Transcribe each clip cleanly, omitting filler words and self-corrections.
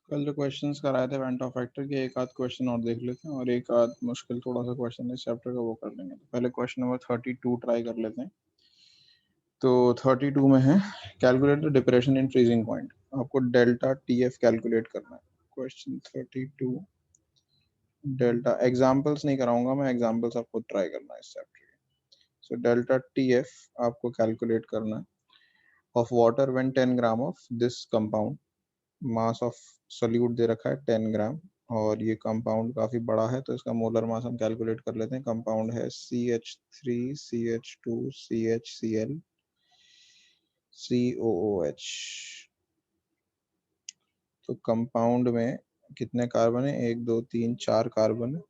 कल जो क्वेश्चंस कराए थे वेंट ऑफ फैक्टर के, एक आध क्वेश्चन और देख लेते हैं और एक आध मुश्किल थोड़ा सा क्वेश्चन इस चैप्टर का वो कर लेंगे। तो पहले क्वेश्चन नंबर 32 ट्राई कर लेते हैं। तो 32 में है calculate the depression in freezing point. आपको डेल्टा टी एफ कैलकुलेट करना है। क्वेश्चन 32 डेल्टा, एग्जाम्पल्स नहीं कराऊंगा मैं, एग्जाम्पल्स आप खुद ट्राई करना है इस चैप्टर के। सो डेल्टा टी एफ आपको कैलकुलेट करना है of water when 10 gram of this compound, mass of solute दे रखा है 10 ग्राम, और ये कंपाउंड काफ़ी बड़ा है तो इसका मोलर मास हम कैलकुलेट कर लेते हैं। कंपाउंड है CH3CH2CHCl तो कंपाउंड में कितने कार्बन है? 1 2 3 4 कार्बन है।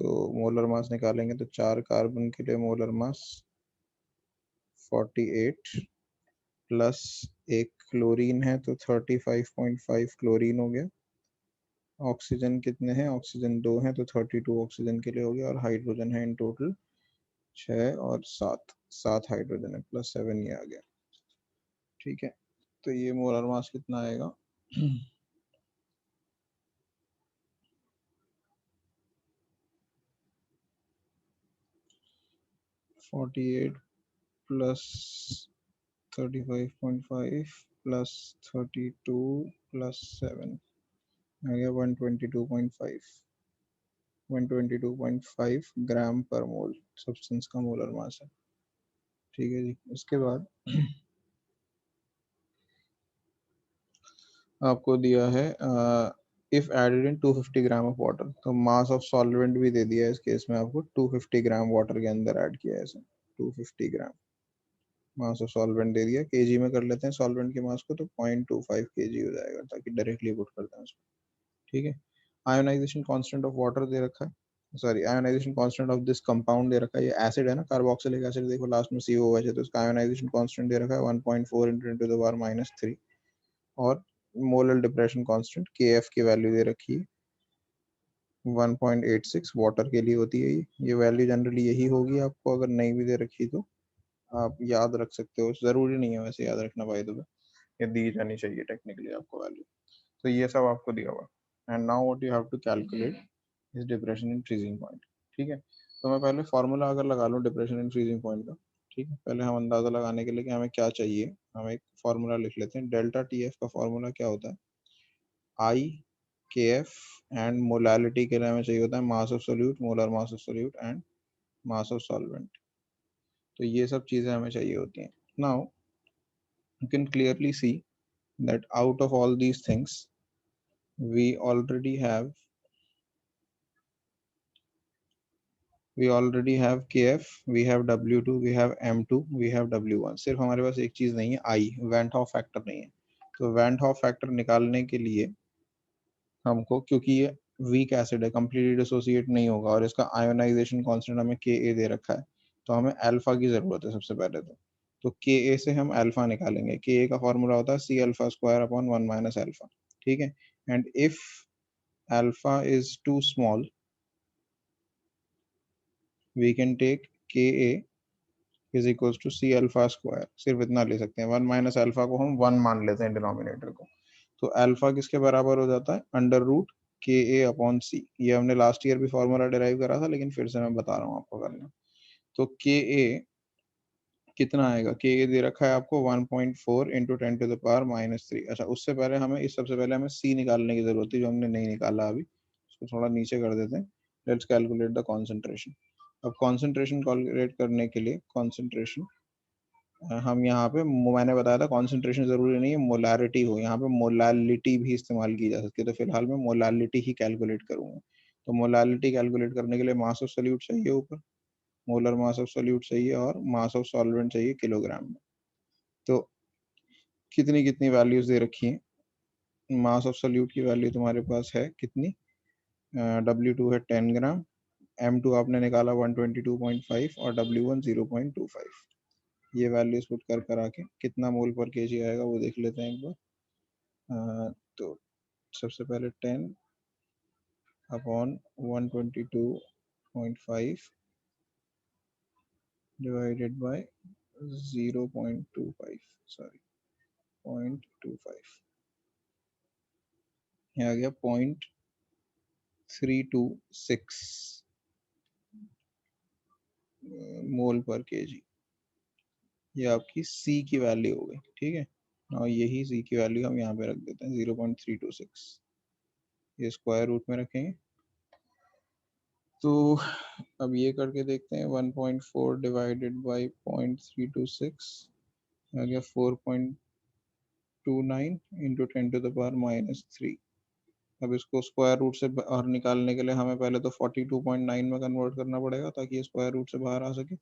तो मोलर मास निकालेंगे तो 4 कार्बन के लिए मोलर मास 48 प्लस एक क्लोरीन है तो 35.5 क्लोरीन हो गया। ऑक्सीजन कितने हैं? ऑक्सीजन 2 हैं तो 32 ऑक्सीजन के लिए हो गया, और हाइड्रोजन है इन टोटल 6 और 7, 7 हाइड्रोजन है प्लस 7 ये आ गया। ठीक है, तो ये मोलर मास कितना आएगा? 48 प्लस 35.5 प्लस 32 प्लस 7 आ गया 122.5, 122.5 ग्राम पर मोल सब्सटेंस का मोलर मास है। ठीक है जी, इसके बाद आपको दिया है if added in 250 gram of water, तो मास ऑफ सॉल्वेंट भी दे दिया है इस केस में आपको। 250 ग्राम वाटर के अंदर ऐड किया है इसे, 250 ग्राम मास ऑफ सॉल्वेंट दे दिया। केजी में कर लेते हैं सॉल्वेंट के मास को, तो 0.25 केजी हो जाएगा, ताकि डायरेक्टली पुट करते हैं उसको। ठीक है, आयोनाइजेशन कांस्टेंट ऑफ वाटर दे रखा है, sorry ionization constant of this compound दे रखा है। ये एसिड है ना, कार्बोक्सिलिक एसिड, देखो लास्ट में COOH है, तो इसका आयोनाइजेशन कांस्टेंट दे रखा है 1.4 × 10⁻³ और मोलर डिप्रेशन कांस्टेंट KF की वैल्यू दे रखी है 1.86। वाटर के लिए होती है ये वैल्यू जनरली यही होगी। आपको अगर नहीं भी दे रखी तो आप याद रख सकते हो, ज़रूरी नहीं है वैसे याद रखना, बाय द वे ये दी जानी चाहिए टेक्निकली आपको वैल्यू। तो ये सब आपको दिया हुआ। And now what you have to calculate is depression in freezing point. ठीक है, तो मैं पहले फार्मूला अगर लगा लूँ डिप्रेशन इन फ्रीजिंग पॉइंट का। ठीक है, पहले हम अंदाज़ा लगाने के लिए कि हमें क्या चाहिए, हम एक फार्मूला लिख लेते हैं। डेल्टा TF का फार्मूला क्या होता है? IKF, एंड मोलालिटी के लिए हमें चाहिए होता है मास of solute, molar mass of solute and mass of solvent. तो ये सब चीज़ें हमें चाहिए होती हैं। Now you can clearly see that out of all these things we already have KF, we have W2, we have M2, we have W1। सिर्फ हमारे पास एक चीज़ नहीं है, I, वेंट हॉफ फैक्टर नहीं है। तो वेंट हॉफ फैक्टर निकालने के लिए हमको, क्योंकि ये वीक एसिड है, कंप्लीटली डिसोसिएट नहीं होगा, और इसका आयोनाइजेशन कांस्टेंट हमें Ka दे रखा है, तो हमें अल्फा की ज़रूरत है सबसे पहले। तो Ka से हम अल्फा निकालेंगे। Ka का फॉर्मूला होता है C∝² / 1 - अल्फा। ठीक है, and if alpha is too small we can take Ka is equals to C∝²। सिर्फ इतना ले सकते हैं, 1 - अल्फा को हम 1 मान लेते हैं डिनोमिनेटर को। तो अल्फा किसके बराबर हो जाता है? √Ka/C। ये हमने लास्ट ईयर भी फॉर्मूला डिराइव करा था, लेकिन फिर से मैं बता रहा हूँ आपको करना। तो Ka कितना आएगा? Ka दे रखा है आपको 1.4 × 10⁻³ अच्छा, उससे पहले हमें सबसे पहले हमें C निकालने की जरूरत थी, जो हमने नहीं निकाला अभी। उसको थोड़ा नीचे कर देते हैं। Let's calculate the concentration. अब कॉन्सेंट्रेशन कैलकुलेट करने के लिए कॉन्सेंट्रेशन हम यहाँ पे, मैंने बताया था कॉन्सेंट्रेशन जरूरी नहीं है मोलारिटी हो, यहाँ पे मोलालिटी भी इस्तेमाल की जा सकती है। तो फिलहाल मैं मोलालिटी ही कैलकुलेट करूंगा। तो मोलालिटी कैलकुलेट करने के लिए मास ऑफ सोल्यूट चाहिए ऊपर, मोलर मास ऑफ सोल्यूट चाहिए, और मास ऑफ सॉल्वेंट चाहिए किलोग्राम में। तो कितनी कितनी वैल्यूज दे रखी हैं? मास ऑफ सोल्यूट की वैल्यू तुम्हारे पास है कितनी? W2 है 10 ग्राम, M2 आपने निकाला 122.5, और W1 0.25। ये वैल्यूज पुट कर कर आके कितना मोल पर केजी आएगा वो देख लेते हैं एक बार। तो सबसे पहले 10/122.5 डिवाइडेड बाय 0.25, सॉरी 0.25। ये आ गया 0.326 मोल पर केजी। ये आपकी सी की वैल्यू हो गई, ठीक है। और यही सी की वैल्यू हम यहाँ पे रख देते हैं 0.326, ये स्क्वायर रूट में रखेंगे। तो अब ये करके देखते हैं, 1.4 डिवाइडेड बाई 0.326 आ गया 4.29 इंटू 10⁻³ अब इसको स्क्वायर रूट से बाहर निकालने के लिए हमें पहले तो 42.9 में कन्वर्ट करना पड़ेगा ताकि ये स्क्वायर रूट से बाहर आ सके।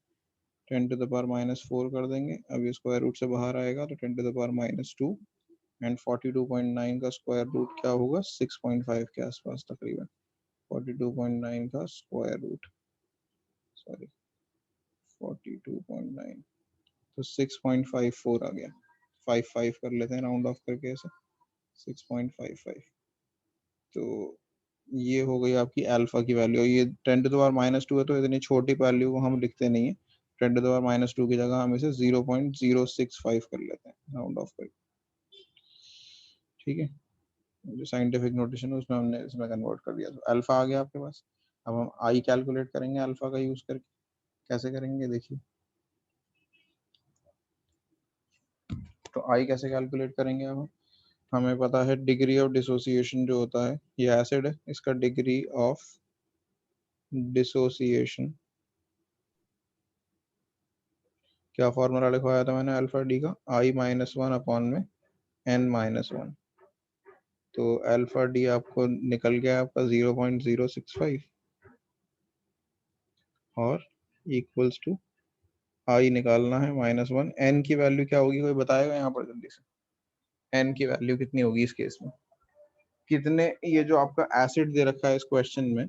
10⁻⁴ कर देंगे, अब ये स्क्वायर रूट से बाहर आएगा तो 10⁻², एंड 42.9 का स्क्वायर रूट क्या होगा, 6.5 के आसपास तकरीबन। 42.9 का स्क्वायर रूट, सॉरी 42.9 तो 6.54 आ गया। 55 कर लेते हैं राउंड ऑफ करके ऐसे, 6.55। तो ये हो गई आपकी अल्फा की वैल्यू। ये 10⁻⁻² है तो इतनी छोटी वैल्यू को हम लिखते नहीं है, 10⁻⁻² की जगह हम इसे 0.065 कर लेते हैं राउंड ऑफ करके, ठीक है। जो साइंटिफिक नोटेशन है उसमें हमने इसमें कन्वर्ट कर दिया, तो अल्फा आ गया आपके पास। अब हम आई कैलकुलेट करेंगे अल्फा का यूज करके। कैसे करेंगे देखिए, तो आई कैसे कैलकुलेट करेंगे अब हमें पता है डिग्री ऑफ डिसोसिएशन जो होता है, ये एसिड है, इसका डिग्री ऑफ डिसोसिएशन क्या फॉर्मूला लिखवाया था मैंने अल्फा डी का, I-1 में n-1। तो अल्फा डी आपको निकल गया आपका 0.065 और इक्वल्स टू आई निकालना है -1। एन की वैल्यू क्या होगी, कोई बताएगा यहाँ पर जल्दी से, एन की वैल्यू कितनी होगी इस केस में। कितने, ये जो आपका एसिड दे रखा है इस क्वेश्चन में,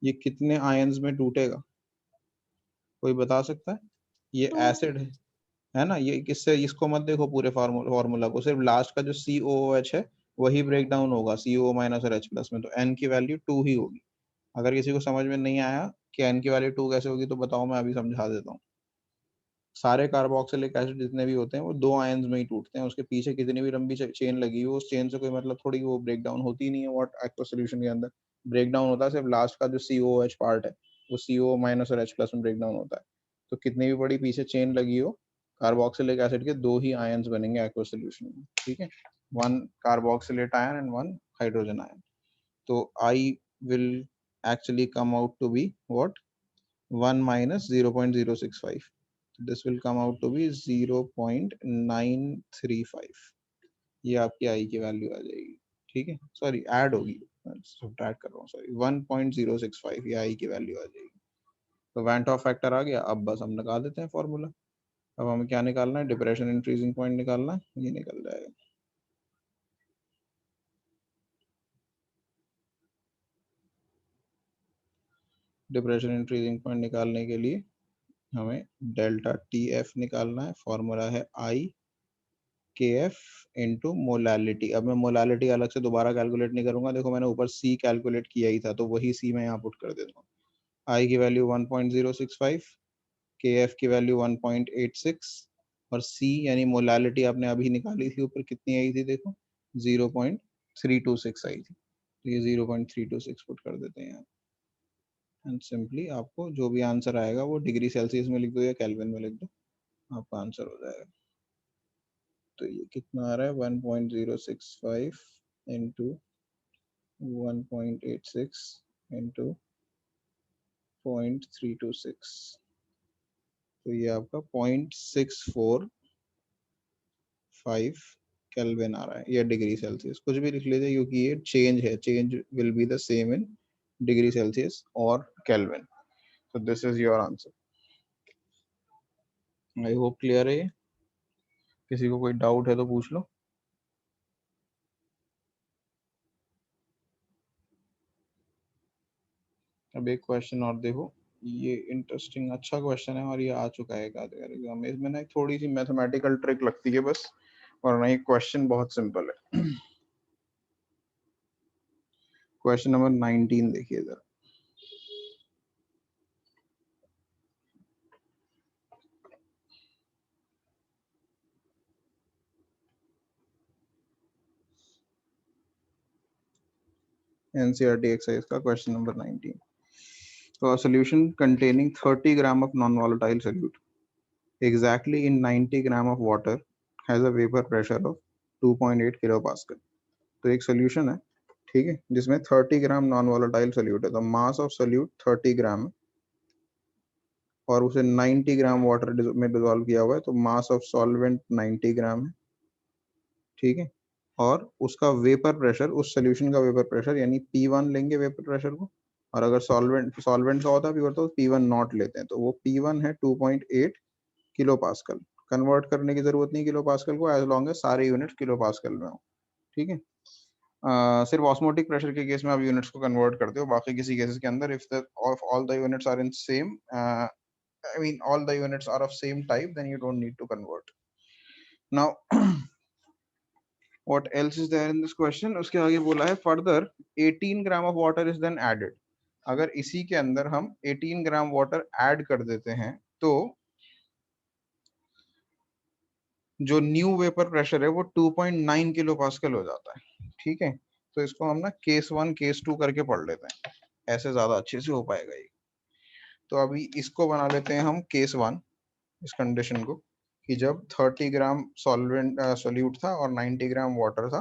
ये कितने आयंस में टूटेगा, कोई बता सकता है। ये एसिड है ना, ये किससे, इसको मत देखो पूरे फार्मूला को, सिर्फ लास्ट का जो COOH है वही ब्रेक डाउन होगा CO- और H+ में, तो n की वैल्यू 2 ही होगी। अगर किसी को समझ में नहीं आया कि n की वैल्यू 2 कैसे होगी तो बताओ, मैं अभी समझा देता हूँ। सारे कार्बोक्सिलिक एसिड जितने भी होते हैं वो 2 आयंस में ही टूटते हैं, उसके पीछे कितनी भी लंबी चेन लगी हो उस चेन से कोई मतलब थोड़ी, वो ब्रेक डाउन होती नहीं है। व्हाट एक्वा सोल्यूशन के अंदर ब्रेक डाउन होता है सिर्फ लास्ट का जो COOH पार्ट है, वो CO- और H+ में ब्रेक डाउन होता है। तो कितनी भी बड़ी पीछे चेन लगी हो, कार्बोक्सिलिक एसिड के 2 ही आयंस बनेंगे एक्वा सोल्यूशन में, ठीक है, 1 carboxylate ion and 1 hydrogen ion. तो I will actually come out to be what, 1 minus 0.065, this will come out to be 0.935। ये आपकी आई की वैल्यू आ जाएगी, ठीक है, सॉरी ऐड होगी, सब्ट्रैक्ट कर रहा हूँ, सॉरी 1.065 ये आई की वैल्यू आ जाएगी। तो वैंट ऑफ फैक्टर आ गया। अब बस हम लगा देते हैं फॉर्मूला। अब हमें क्या निकालना है, डिप्रेशन इन फ्रीजिंग पॉइंट निकालना है, ये निकल जाएगा। डिप्रेशन इन फ्रीजिंग पॉइंट निकालने के लिए हमें डेल्टा TF निकालना है, फॉर्मूला है IKF इंटू मोलालिटी। अब मैं मोलालिटी अलग से दोबारा कैलकुलेट नहीं करूंगा, देखो मैंने ऊपर C कैलकुलेट किया ही था तो वही C मैं यहाँ पुट कर देता हूँ। I की वैल्यू 1.065, KF की वैल्यू 1.86 और C यानी मोलालिटी आपने अभी निकाली थी ऊपर, कितनी आई थी देखो, 0.326 आई थी, तो ये 0.326 पुट कर देते हैं यहाँ। एंड सिंपली आपको जो भी आंसर आएगा वो डिग्री सेल्सियस में लिख दो या केल्विन में लिख दो, आपका आंसर हो जाएगा। तो ये कितना आ रहा है, 1.065 इंटू 1.86 इंटू 0.326, तो ये आपका 0.645 केल्विन आ रहा है, या डिग्री सेल्सियस, कुछ भी लिख लीजिए क्योंकि ये चेंज है, change will be the same in degree Celsius और Kelvin. so this is your answer। I hope clear है ये। किसी को कोई डाउट है तो पूछ लो। अब एक क्वेश्चन और देखो, ये इंटरेस्टिंग अच्छा क्वेश्चन है और ये आ चुका है एग्जाम में। इसमें ना एक थोड़ी सी मैथमेटिकल ट्रिक लगती है बस, और ना ये क्वेश्चन बहुत सिंपल है। क्वेश्चन नंबर 19 देखिए जरा। NCERT exercise का question number 19. So a solution containing 30 gram of non-volatile solute exactly in 90 gram of water has a vapor pressure of 2.8 kilopascal. तो एक solution है, ठीक है, जिसमें 30 ग्राम नॉन वोलेटाइल सोल्यूट है, तो मास ऑफ सोल्यूट 30 ग्राम है और उसे 90 ग्राम वाटर में डिसॉल्व किया हुआ है, तो मास ऑफ सॉल्वेंट 90 ग्राम है, ठीक है। और उसका वेपर प्रेशर, उस सोल्यूशन का वेपर प्रेशर यानी P1 लेंगे वेपर प्रेशर को, और अगर सॉल्वेंट का होता है प्योर तो P1 नॉट लेते हैं, तो वो P1 है 2.8 किलो पास्कल। कन्वर्ट करने की जरूरत नहीं किलो पास्कल को, एज लॉन्ग एज सारे यूनिट्स किलो पास्कल में हो, ठीक है। सिर्फ ऑस्मोटिक प्रेशर के केस में आप यूनिट्स को कन्वर्ट करते हो, बाकी किसी केसेस के अंदर if the all the units are in same, I mean all the units are of same type, then you don't need to convert. Now what else is there in this question? उसके आगे बोला है further 18 gram of water is then added. अगर इसी के अंदर हम 18 gram water add कर देते हैं तो जो न्यू वेपर प्रेशर है वो 2.9 किलो पास्कल हो जाता है, ठीक है। तो इसको हम ना केस 1 केस 2 करके पढ़ लेते हैं, ऐसे ज्यादा अच्छे से हो पाएगा ये। तो अभी इसको बना लेते हैं हम केस 1, इस कंडीशन को, कि जब 30 ग्राम सॉल्वेंट सोल्यूट था और 90 ग्राम वाटर था,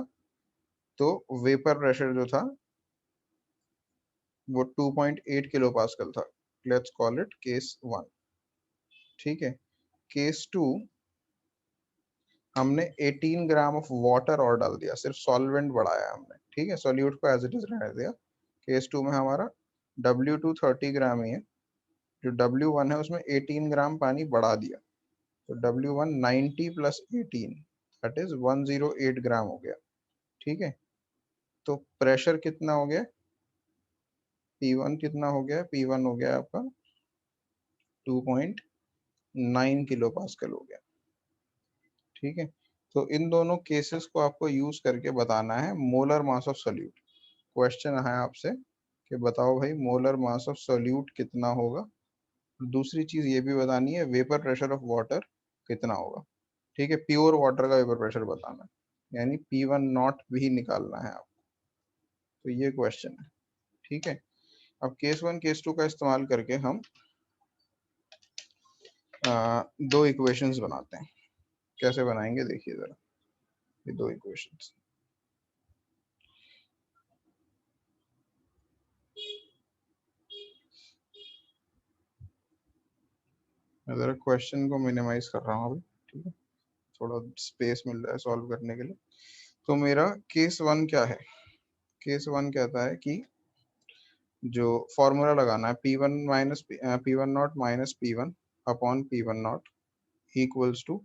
तो वेपर प्रेशर जो था वो 2.8 किलो पास्कल था। लेट्स कॉल इट केस 1, ठीक है। केस 2 हमने 18 ग्राम ऑफ वाटर और डाल दिया, सिर्फ सॉल्वेंट बढ़ाया हमने, ठीक है, सोल्यूट को एज इट इज रहने दिया। केस 2 में हमारा W2 30 ग्राम ही है, जो W1 है उसमें 18 ग्राम पानी बढ़ा दिया, तो W1 90 प्लस 18 दैट इज 108 ग्राम हो गया, ठीक है। तो प्रेशर कितना हो गया, P1 कितना हो गया, P1 हो गया आपका 2.9 किलो पास्कल हो गया, ठीक है। तो इन दोनों केसेस को आपको यूज करके बताना है molar mass of solute. Question है आपसे कि बताओ भाई मोलर मास ऑफ सोल्यूट कितना होगा। दूसरी चीज ये भी बतानी है वेपर प्रेशर ऑफ वाटर कितना होगा, ठीक है। प्योर वाटर का वेपर प्रेशर बताना है, यानी P1 नॉट भी निकालना है आपको। तो ये क्वेश्चन है, ठीक है। अब केस 1 केस 2 का इस्तेमाल करके हम दो इक्वेशंस बनाते हैं। कैसे बनाएंगे देखिए जरा, ये दो इक्वेशंस। मैं जरा क्वेश्चन को मिनिमाइज कर रहा हूँ अभी, ठीक है, थोड़ा स्पेस मिल रहा है सॉल्व करने के लिए। तो मेरा केस 1 क्या है, केस 1 कहता है कि जो फॉर्मूला लगाना है P1 minus P1 not minus P1 upon P1 not equals to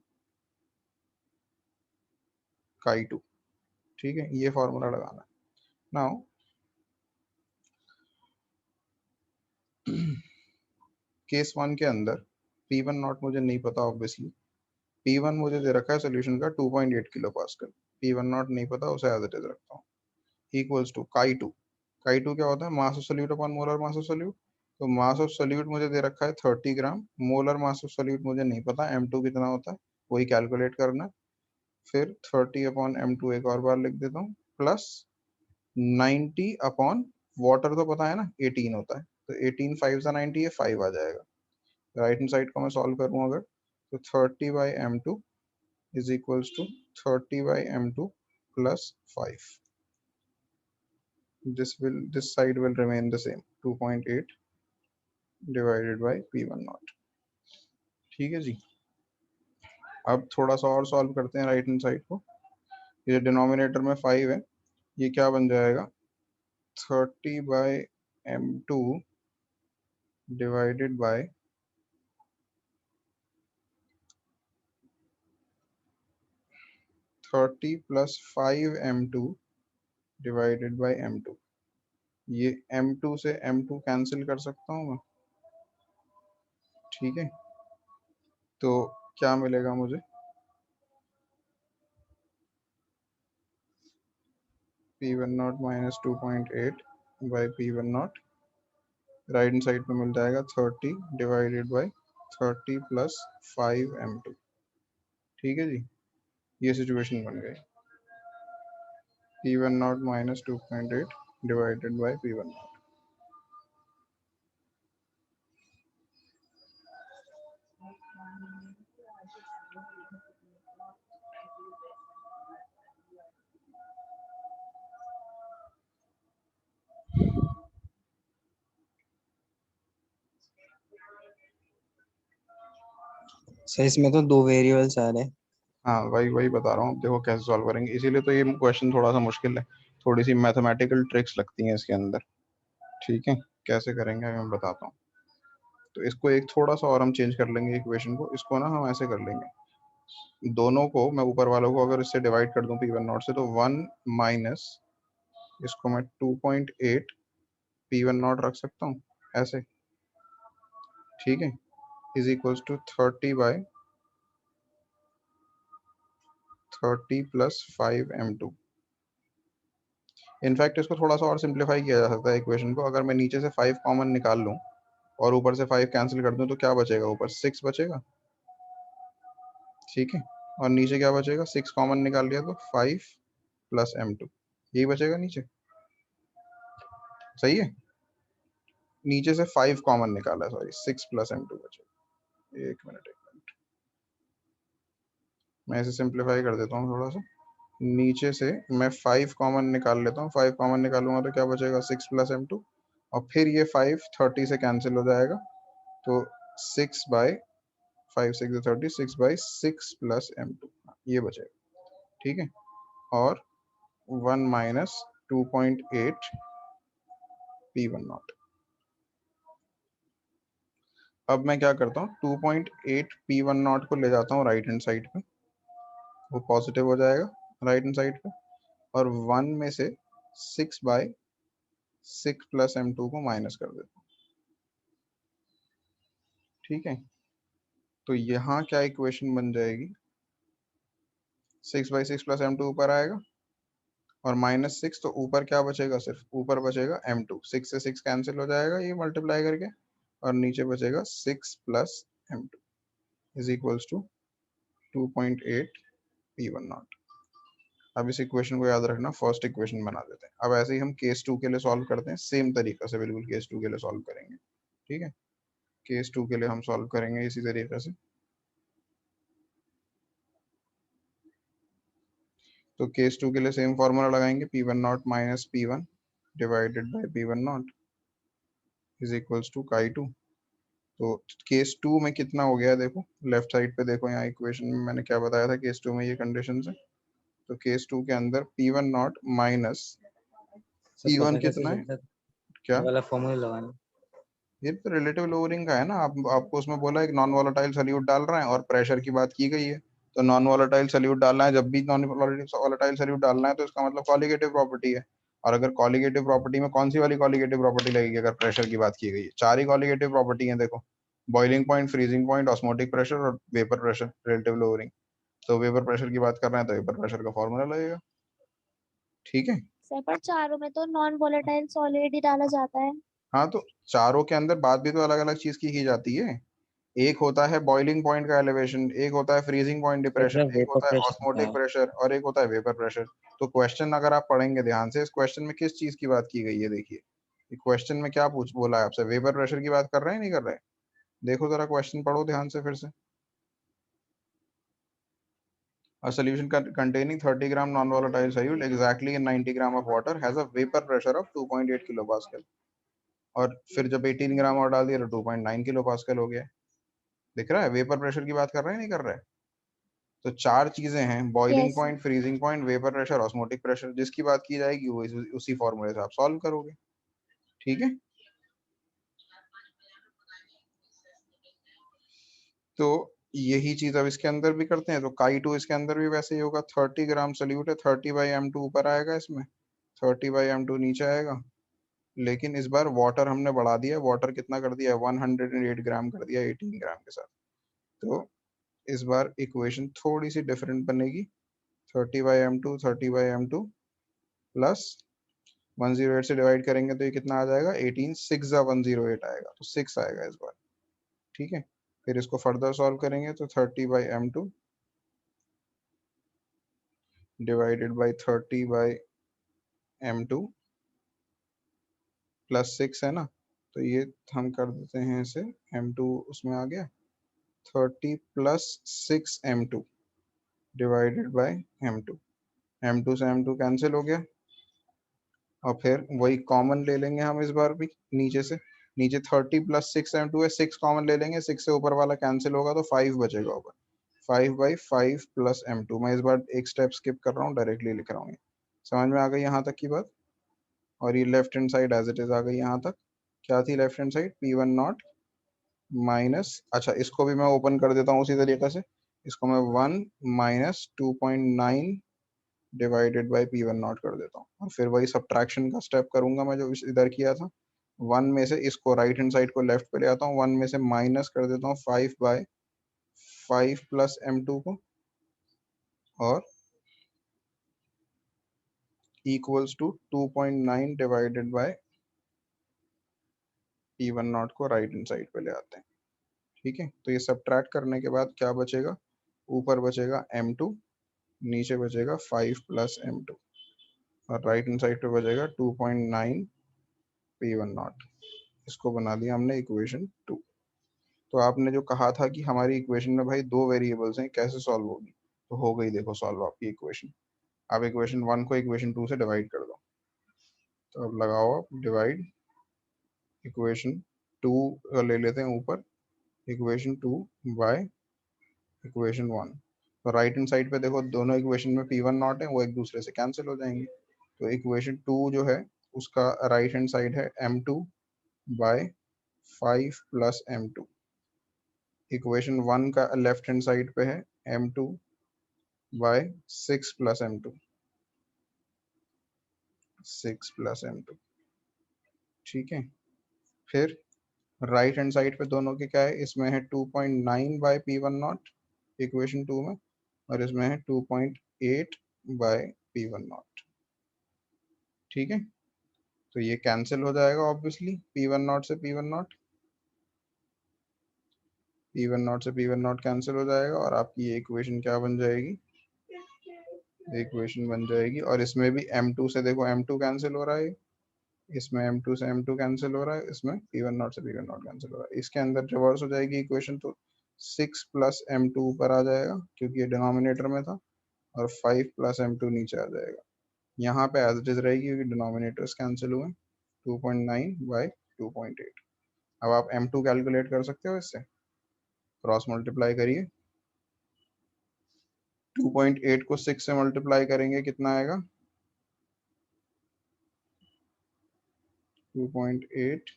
Chi2, ठीक है, ये फॉर्मूला लगाना है। नाउ केस 1 के अंदर P1 नॉट मुझे नहीं पता ऑब्वियसली, P1 मुझे दे रखा है सोल्यूशन का 2.8 किलो पास्कल, P1 नॉट नहीं पता, उसे एज इट इज रखता हूँ, इक्वल्स टू Chi2। Chi2 क्या होता है, मास of solute upon molar mass of solute. तो मास ऑफ सोल्यूट मुझे दे रखा है 30 ग्राम, मोलर मास ऑफ सोल्यूट मुझे नहीं पता M2 कितना होता है, वही कैलकुलेट करना है। फिर 30 अपॉन M2 एक और बार लिख देता हूँ, प्लस 90 अपॉन वाटर तो पता है ना 18 होता है, तो 18 5 सा 90 है, 5 आ जाएगा। राइट हैंड साइड को मैं सॉल्व करूँ अगर, तो 30 by M2 is equals to 30 by M2 plus 5। this side will remain the same, 2.8 divided by P1 not, ठीक है जी। अब थोड़ा सा और सॉल्व करते हैं राइट हैंड साइड को। ये डिनोमिनेटर में 5 है, ये क्या बन जाएगा, 30 by M2 divided by 30 plus 5 M2 divided by M2। ये M2 से M2 कैंसिल कर सकता हूँ मैं, ठीक है। तो क्या मिलेगा मुझे, P1 not minus 2.8 by P1 not, right hand side पे मिल जाएगा 30 डिवाइडेड बाई 30 प्लस 5 M2, ठीक है जी। ये सिचुएशन बन गई, P1 not minus 2.8 divided by P1 not. Sir इसमें तो दो वेरिएबल्स आ रहे हैं। हाँ वही वही बता रहा हूँ, देखो कैसे सॉल्व करेंगे, इसीलिए तो ये क्वेश्चन थोड़ा सा मुश्किल है, थोड़ी सी मैथमेटिकल ट्रिक्स लगती हैं इसके अंदर। ठीक है, कैसे करेंगे मैं बताता हूँ। तो इसको एक थोड़ा सा और हम चेंज कर लेंगे इक्वेशन को, इसको ना हम ऐसे कर लेंगे, दोनों को मैं ऊपर वालों को अगर इससे डिवाइड कर दूं P1 नॉट से, तो 1 माइनस इसको मैं 2.8 P1 नॉट रख सकता हूँ ऐसे। ठीक है, is equals to 30 plus 5m2। In fact इसको थोड़ा सा और सिंप्लीफाई किया जा सकता है इक्वेशन को, अगर मैं नीचे से 5 कॉमन निकाल लूं और ऊपर से 5 कैंसिल कर दूं तो क्या बचेगा, ऊपर 6 बचेगा। ठीक है, और नीचे क्या बचेगा, 6 कॉमन निकाल लिया तो 5 प्लस m2, यही बचेगा नीचे। सही है, नीचे से 5 कॉमन निकाला, सॉरी 6 प्लस m2 बचेगा। एक मिनट मैं इसे सिंप्लीफाई कर देता हूँ थोड़ा सा। नीचे से मैं 5 कॉमन निकाल लेता हूँ, 5 कॉमन निकालूंगा तो क्या बचेगा, 6 प्लस m2, और फिर ये 5 30 से कैंसिल हो जाएगा, तो 6 बाई 5 6 30, 6 बाई 6 प्लस m2 ये बचेगा। ठीक है, और 1 माइनस 2.8 P1 नॉट। अब मैं क्या करता हूँ, 2.8 P1 नॉट को ले जाता हूँ राइट हैंड साइड पे, वो पॉजिटिव हो जाएगा राइट हैंड साइड पे, और 1 में से 6 बाई 6 प्लस m2 को माइनस कर देता हूँ। ठीक है, तो यहाँ क्या इक्वेशन बन जाएगी, 6 बाई 6 प्लस m2 ऊपर आएगा, और माइनस 6, तो ऊपर क्या बचेगा, सिर्फ ऊपर बचेगा m2, 6 से 6 कैंसिल हो जाएगा ये मल्टीप्लाई करके, और नीचे बचेगा 6 plus m2 is equals to 2.8 P1 not. अब इस इक्वेशन को याद रखना, फर्स्ट इक्वेशन बना देते हैं। अब ऐसे ही हम केस 2 के लिए सॉल्व करते हैं, सेम तरीका से बिल्कुल केस 2 के लिए सॉल्व करेंगे। ठीक है, केस 2 के लिए हम सॉल्व करेंगे इसी तरीके से। तो केस 2 के लिए सेम फॉर्मूला लगाएंगे, P1 not minus P1 divided by P1 not is equals to Chi2। तो केस 2 में कितना हो गया, देखो लेफ्ट साइड पे देखो, यहाँ इक्वेशन में मैंने क्या बताया था, केस 2 में ये कंडीशन है। तो केस 2 के अंदर P1 not minus sir P1 पता कैसे कितना है, चलता है? क्या, ये वाला फॉर्मूला लगाना। ये तो रिलेटिव लोअरिंग का है ना, आपको उसमें बोला एक नॉन वोलेटाइल सॉल्यूट डाल रहे हैं और प्रेशर की बात की गई है, तो नॉन वोलेटाइल सॉल्यूट डालना है, जब भी नॉन वोलेटाइल सॉल्यूट डालना है तो इसका मतलब कॉलिगेटिव प्रॉपर्टी है। और अगर कॉलिगेटिव प्रॉपर्टी में कौन सी वाली कॉलिगेटिव प्रॉपर्टी लगेगी, अगर प्रेशर की बात की गई है, 4 ही कॉलिगेटिव प्रॉपर्टी है देखो, boiling point, freezing point, osmotic pressure और वेपर प्रेशर, रिलेटिव लोअरिंग। तो वेपर प्रेशर की बात कर रहे हैं तो वेपर प्रेशर का फॉर्मूला लगेगा। ठीक है, सर पर चारों में तो नॉन वोलेटाइल सॉलिड ही डाला जाता है। हाँ तो चारों के अंदर बात भी तो अलग अलग चीज की जाती है, एक होता है बॉइलिंग पॉइंट का एलिवेशन, एक होता है फ्रीजिंग पॉइंट इसमें डिप्रेशन, एक वेपर होता है प्रेशर का ऑस्मोटिक है। प्रेशर और एक होता है वेपर प्रेशर। तो क्वेश्चन अगर आप पढ़ेंगे ध्यान से, इस क्वेश्चन में किस चीज की बात की गई है, देखिए क्वेश्चन में क्या पूछ बोला है आपसे, वेपर प्रेशर की बात कर रहे हैं नहीं कर रहे, देखो जरा क्वेश्चन पढ़ो ध्यान से फिर से। A solution containing 30 gram non-volatile solute exactly in 90 gram of water has a vapor pressure of 2.8 kilopascal। और फिर जब 18 ग्राम और डाल दिया तो 2.9 किलो पास्कल हो गया। दिख रहा है, वेपर प्रेशर की बात कर रहे हैं नहीं कर रहे। तो 4 चीजें हैं, boiling yes. Point, freezing point, vapour pressure, osmotic pressure, जिसकी बात की जाएगी वो उसी फॉर्मूले से आप सॉल्व करोगे। ठीक है, तो यही चीज अब इसके अंदर भी करते हैं, तो Chi2 इसके अंदर भी वैसे ही होगा, 30 ग्राम सोल्यूट है, 30 बाई m2 ऊपर आएगा, इसमें 30 बाई m2 नीचे आएगा, लेकिन इस बार वाटर हमने बढ़ा दिया, वाटर कितना कर दिया, 108 ग्राम कर दिया 18 ग्राम के साथ। तो इस बार इक्वेशन थोड़ी सी डिफरेंट बनेगी, 30 by m2 30 by m2 plus 108 से डिवाइड करेंगे तो ये कितना आ जाएगा, 18, 6 जा 108 आएगा, तो 6 आएगा इस बार। ठीक है, फिर इसको फर्दर सॉल्व करेंगे तो 30 by m2 divided by 30 by m2 +6 है ना, तो ये हम कर देते हैं इसे m2 उसमें आ गया 30 + 6 m2 divided by m2। m2 से m2 कैंसिल हो गया और फिर वही कॉमन ले लेंगे हम इस बार भी नीचे से। नीचे 30 + 6 m2 है, 6 कॉमन ले लेंगे, 6 से ऊपर वाला कैंसिल होगा तो 5 बचेगा ऊपर। 5/5 + m2। मैं इस बार एक स्टेप स्किप कर रहा हूँ, डायरेक्टली लिख रहा हूँ। समझ में आ गई यहाँ तक की बात? और ये left hand side as it is आ गई यहाँ तक। क्या थी left hand side? P1 not minus, अच्छा इसको भी मैं ओपन कर देता हूँ उसी तरीके से। इसको मैं 1 minus 2.9 divided by P1 not कर देता हूँ और फिर वही सब्ट्रैक्शन का स्टेप करूंगा मैं जो इधर किया था। 1 में से इसको राइट हैंड साइड को लेफ्ट पे ले आता हूँ, 1 में से माइनस कर देता हूँ 5/5 + m2 को और equals to 2.9 divided by P1 not को राइट हैंड साइड पे ले आते हैं। ठीक है, तो ये सब्ट्रैक्ट करने के बाद क्या बचेगा? ऊपर बचेगा m2, नीचे बचेगा 5 + m2 और राइट हैंड साइड पे बचेगा 2.9 P1 नॉट। इसको बना दिया हमने इक्वेशन 2। तो आपने जो कहा था कि हमारी इक्वेशन में भाई 2 वेरिएबल्स हैं, कैसे सॉल्व होगी? तो हो गई, देखो सॉल्व आपकी इक्वेशन। आप इक्वेशन 1 को इक्वेशन 2 से डिवाइड कर दो। तो अब लगाओ आप डिवाइड, इक्वेशन 2 ले लेते हैं ऊपर, इक्वेशन 2 बाय इक्वेशन 1। तो राइट हैंड साइड पे देखो दोनों इक्वेशन में P1 नॉट है, वो एक दूसरे से कैंसिल हो जाएंगे। तो इक्वेशन 2 जो है उसका राइट हैंड साइड है m2 बाय 5 + m2। इक्वेशन 1 का लेफ्ट हैंड साइड पे है m2 बाय 6 + m2, 6 + m2। ठीक है, फिर राइट हैंड साइड पे दोनों के क्या है? इसमें है 2.9 बाय P1 नॉट इक्वेशन 2 में और इसमें है 2.8 बाय P1 नॉट। ठीक है, तो ये कैंसिल हो जाएगा ऑब्वियसली, P1 नॉट से P1 नॉट, P1 नॉट से P1 नॉट कैंसिल हो जाएगा और आपकी ये इक्वेशन क्या बन जाएगी? इक्वेशन बन जाएगी। और इसमें भी m2 से देखो m2 कैंसिल हो रहा है, इसमें m2 से m2 कैंसिल हो रहा है, इसमें P1 नॉट से P1 नॉट कैंसिल हो रहा है। इसके अंदर रिवर्स हो जाएगी इक्वेशन, तो 6 + m2 ऊपर आ जाएगा क्योंकि ये डिनोमिनेटर में था और 5 + m2 नीचे आ जाएगा। यहाँ पे एज इट इज रहेगी क्योंकि डिनोमिनेटर्स कैंसिल हुए। 2.9 बाय 2.8। अब आप m2 कैलकुलेट कर सकते हो, इससे क्रॉस मल्टीप्लाई करिए। 2.8 को 6 से मल्टीप्लाई करेंगे कितना आएगा? 2.8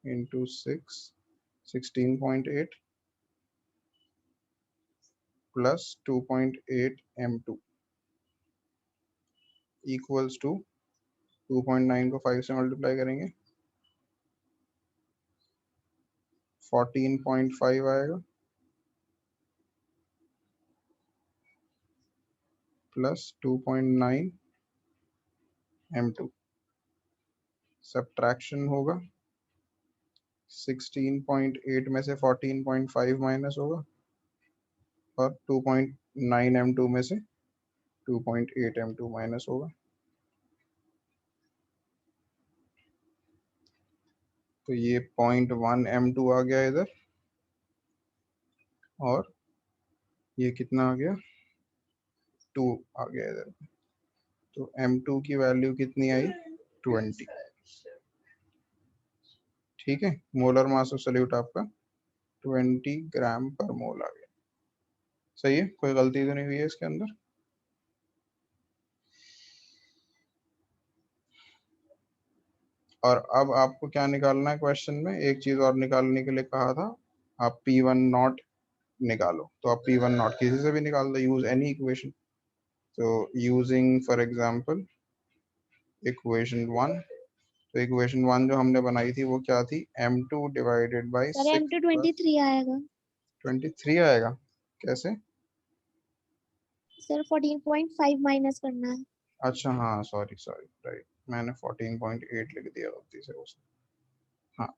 into 6, 16.8 plus 2.8 m2 equals to 2.9 को 5 से मल्टीप्लाई करेंगे 14.5 आएगा प्लस 2.9 m2। सब्ट्रैक्शन होगा, 16.8 में से 14.5 माइनस होगा और 2.9 m2 में से 2.8 m2 माइनस होगा। तो ये 0.1 m2 आ गया इधर और ये कितना आ गया? 2 आ गया इधर। तो m2 की वैल्यू कितनी आई? 20। ठीक है, मोलर मास ऑफ सोल्यूट आपका 20 ग्राम पर मोल आ गया। सही है, कोई गलती तो नहीं हुई है इसके अंदर? और अब आपको क्या निकालना है क्वेश्चन में? एक चीज और निकालने के लिए कहा था, आप P1 नॉट निकालो। तो आप P1 नॉट किसी से भी निकाल दो, यूज एनी इक्वेशन। तो यूजिंग फॉर एग्जांपल इक्वेशन 1। तो इक्वेशन 1 जो हमने बनाई थी वो क्या थी? m2 divided by sir 6 m2 plus 23 आएगा। 23 आएगा। कैसे? सर 14.5 माइनस करना है। अच्छा हाँ, सॉरी सॉरी, राइट, मैंने 14.8 लिख दिया गलती से उसमें। हाँ,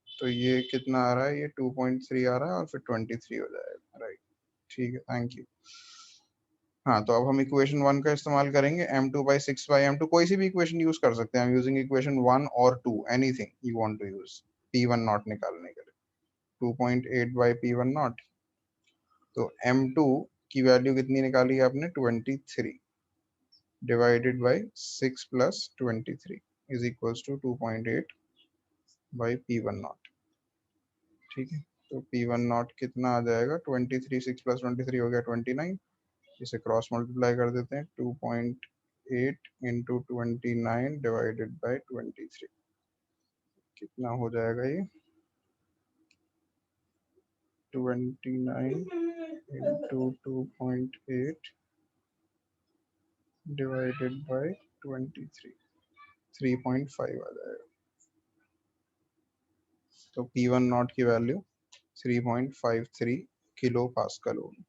तो ये कितना आ रहा है? ये 2.3 आ रहा है और फिर 23 हो जाएगा। राइट, ठीक है, थैंक यू। हाँ, तो अब हम इक्वेशन 1 का इस्तेमाल करेंगे, m2/6/m2 कोई सी भी इक्वेशन यूज कर सकते हैं हम, यूजिंग इक्वेशन 1 और 2, anything you want to use, p1 not निकालने के लिए, 2.8/p1 नॉट। तो m2 की वैल्यू कितनी निकाली है आपने, 23 divided by 6 plus 23 is equals to 2.8/p1 not. ठीक है, तो p1 नॉट कितना आ जाएगा, 23, 6 प्लस 23 हो गया 29, इसे क्रॉस मल्टीप्लाई कर देते हैं, 2.8 इंटू 29 डिवाइडेड बाय 23, कितना हो जाएगा ये, 29 इंटू 2.8 डिवाइडेड बाय 23, 3.5 आ जाएगा। तो P1 नॉट की वैल्यू 3.53 किलो पास्कल होगी।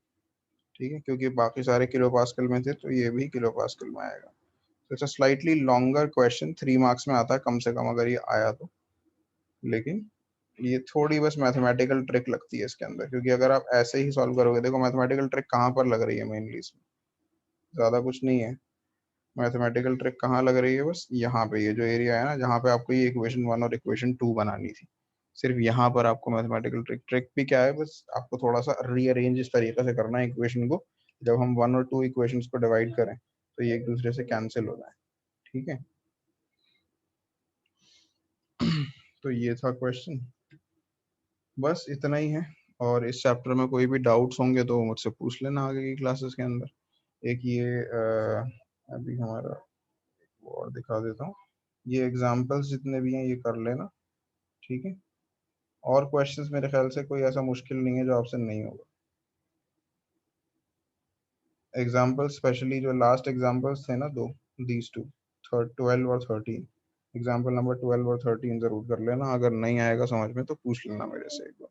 ठीक है, क्योंकि बाकी सारे किलो पास्कल में थे तो ये भी किलो पास्कल में आएगा। तो it's a slightly longer question, 3 marks में आता है कम से कम अगर ये आया तो, लेकिन ये थोड़ी बस मैथमेटिकल ट्रिक लगती है इसके अंदर, क्योंकि अगर आप ऐसे ही सॉल्व करोगे, देखो मैथमेटिकल ट्रिक कहाँ पर लग रही है मेनली इसमें, ज़्यादा कुछ नहीं है। मैथमेटिकल ट्रिक कहाँ लग रही है, बस यहाँ पे, ये जो एरिया है ना जहाँ पे आपको ये इक्वेशन 1 और इक्वेशन 2 बनानी थी, सिर्फ यहाँ पर आपको मैथमेटिकल ट्रिक भी क्या है, बस आपको थोड़ा सा रीअरेंज इस तरीके से करना है इक्वेशन को, जब हम 1 और 2 इक्वेशंस को डिवाइड करें तो ये एक दूसरे से कैंसिल हो जाए। ठीक है, तो ये था क्वेश्चन, बस इतना ही है। और इस चैप्टर में कोई भी डाउट्स होंगे तो मुझसे पूछ लेना आगे की क्लासेस के अंदर। एक ये अभी हमारा वो और दिखा देता हूँ, ये एग्जाम्पल्स जितने भी हैं ये कर लेना। ठीक है, और क्वेश्चंस मेरे ख्याल से कोई ऐसा मुश्किल नहीं है जो आपसे नहीं होगा। एग्जाम्पल्स स्पेशली जो लास्ट एग्जाम्पल्स थे ना दो, दीज टू, 12 और 13, एग्जाम्पल नंबर 12 और 13 जरूर कर लेना, अगर नहीं आएगा समझ में तो पूछ लेना मेरे से एक बार।